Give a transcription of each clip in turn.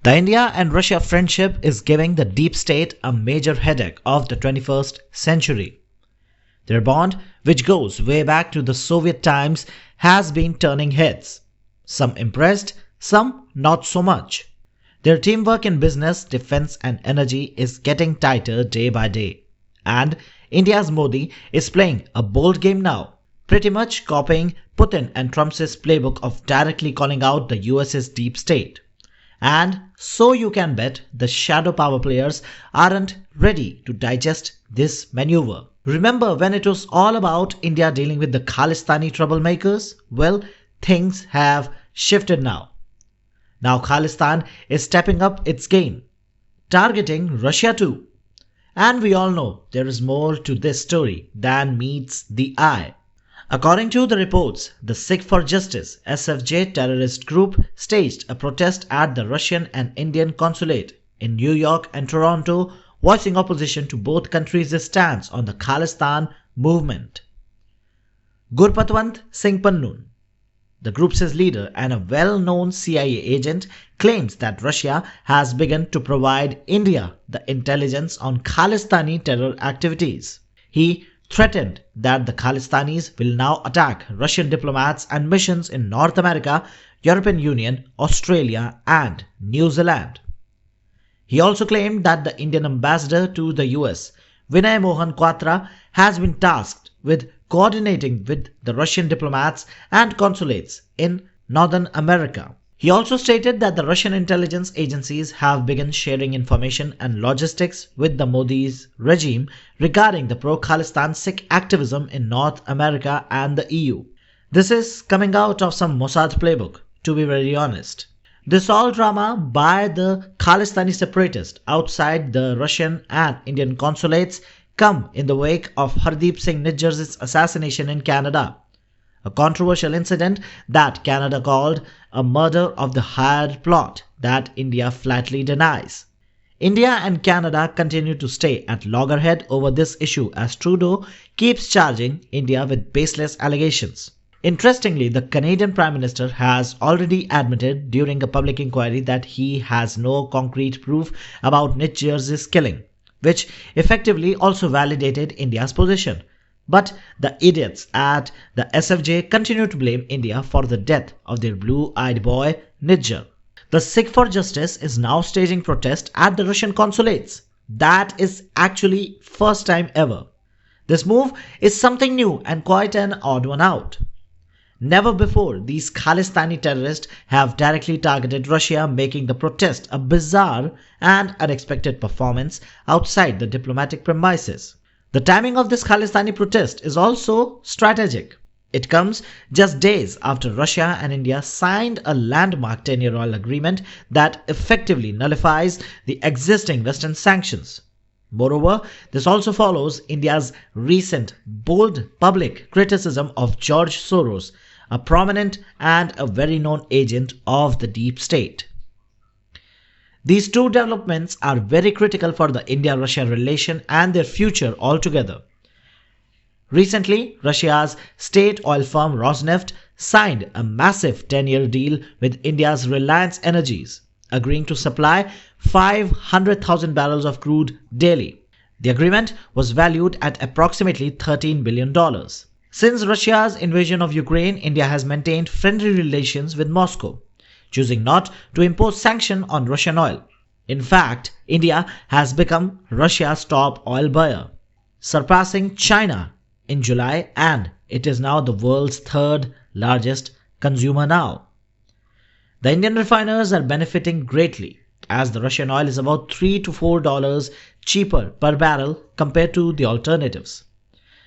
The India and Russia friendship is giving the deep state a major headache of the 21st century. Their bond, which goes way back to the Soviet times, has been turning heads. Some impressed, some not so much. Their teamwork in business, defense and energy is getting tighter day by day. And India's Modi is playing a bold game now, pretty much copying Putin and Trump's playbook of directly calling out the US's deep state. And so you can bet the shadow power players aren't ready to digest this maneuver. Remember when it was all about India dealing with the Khalistani troublemakers? Well, things have shifted now. Now Khalistan is stepping up its game, targeting Russia too. And we all know there is more to this story than meets the eye. According to the reports, the Sikh for Justice (SFJ) terrorist group staged a protest at the Russian and Indian consulate in New York and Toronto, voicing opposition to both countries' stance on the Khalistan movement. Gurpatwant Singh Pannu, the group's leader and a well-known CIA agent, claims that Russia has begun to provide India the intelligence on Khalistani terror activities. He threatened that the Khalistanis will now attack Russian diplomats and missions in North America, European Union, Australia and New Zealand. He also claimed that the Indian ambassador to the US, Vinay Mohan Kwatra, has been tasked with coordinating with the Russian diplomats and consulates in Northern America. He also stated that the Russian intelligence agencies have begun sharing information and logistics with the Modi's regime regarding the pro-Khalistan Sikh activism in North America and the EU. This is coming out of some Mossad playbook, to be very honest. This all drama by the Khalistani separatists outside the Russian and Indian consulates come in the wake of Hardeep Singh Nijjar's assassination in Canada, a controversial incident that Canada called a murder of the hired plot that India flatly denies. India and Canada continue to stay at loggerhead over this issue as Trudeau keeps charging India with baseless allegations. Interestingly, the Canadian Prime Minister has already admitted during a public inquiry that he has no concrete proof about Nijjar's killing, which effectively also validated India's position. But the idiots at the SFJ continue to blame India for the death of their blue-eyed boy Nijjar. The Sikh for Justice is now staging protest at the Russian consulates. That is actually first time ever. This move is something new and quite an odd one out. Never before these Khalistani terrorists have directly targeted Russia, making the protest a bizarre and unexpected performance outside the diplomatic premises. The timing of this Khalistani protest is also strategic. It comes just days after Russia and India signed a landmark 10-year oil agreement that effectively nullifies the existing Western sanctions. Moreover, this also follows India's recent bold public criticism of George Soros, a prominent and a very known agent of the deep state. These two developments are very critical for the India-Russia relation and their future altogether. Recently, Russia's state oil firm Rosneft signed a massive 10-year deal with India's Reliance Energies, agreeing to supply 500,000 barrels of crude daily. The agreement was valued at approximately $13 billion. Since Russia's invasion of Ukraine, India has maintained friendly relations with Moscow, choosing not to impose sanctions on Russian oil. In fact, India has become Russia's top oil buyer, surpassing China in July, and it is now the world's third largest consumer now. The Indian refiners are benefiting greatly, as the Russian oil is about $3 to $4 cheaper per barrel compared to the alternatives.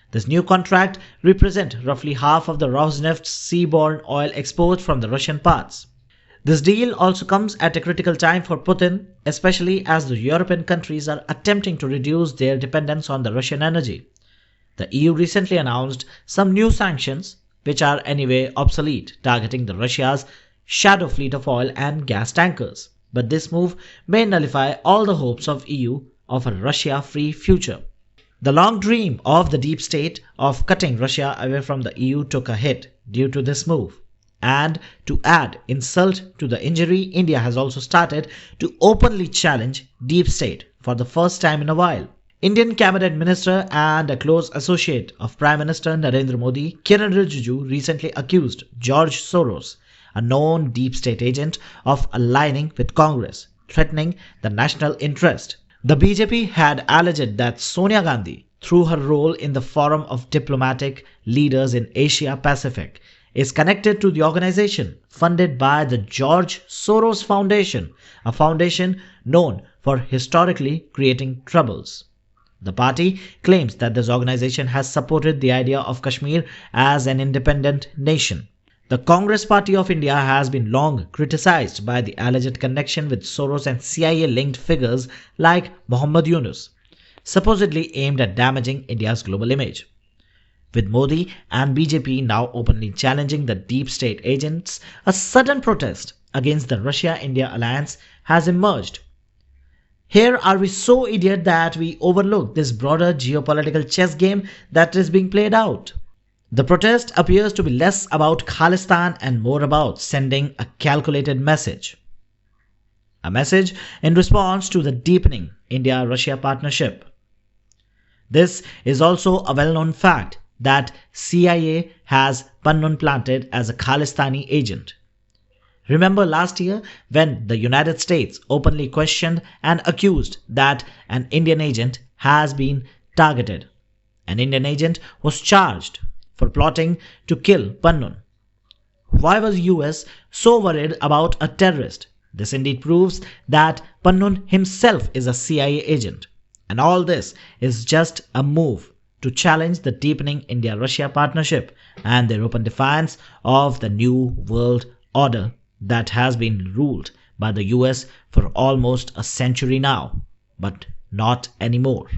This new contract represents roughly half of the Rosneft's seaborne oil exports from the Russian parts. This deal also comes at a critical time for Putin, especially as the European countries are attempting to reduce their dependence on the Russian energy. The EU recently announced some new sanctions, which are anyway obsolete, targeting the Russia's shadow fleet of oil and gas tankers. But this move may nullify all the hopes of EU of a Russia-free future. The long dream of the deep state of cutting Russia away from the EU took a hit due to this move. And to add insult to the injury, India has also started to openly challenge deep state for the first time in a while. Indian cabinet minister and a close associate of Prime Minister Narendra Modi, Kiran Rijiju, recently accused George Soros, a known deep state agent, of aligning with Congress, threatening the national interest. The BJP had alleged that Sonia Gandhi, through her role in the Forum of Diplomatic Leaders in Asia Pacific, is connected to the organization funded by the George Soros Foundation, a foundation known for historically creating troubles. The party claims that this organization has supported the idea of Kashmir as an independent nation. The Congress Party of India has been long criticized by the alleged connection with Soros and CIA-linked figures like Muhammad Yunus, supposedly aimed at damaging India's global image. With Modi and BJP now openly challenging the deep state agents, a sudden protest against the Russia-India alliance has emerged. Here are we so idiot that we overlook this broader geopolitical chess game that is being played out? The protest appears to be less about Khalistan and more about sending a calculated message. A message in response to the deepening India-Russia partnership. This is also a well-known fact that CIA has Pannun planted as a Khalistani agent. Remember last year when the United States openly questioned and accused that an Indian agent has been targeted. An Indian agent was charged for plotting to kill Pannun. Why was US so worried about a terrorist? This indeed proves that Pannun himself is a CIA agent. And all this is just a move to challenge the deepening India-Russia partnership and their open defiance of the new world order that has been ruled by the US for almost a century now, but not anymore.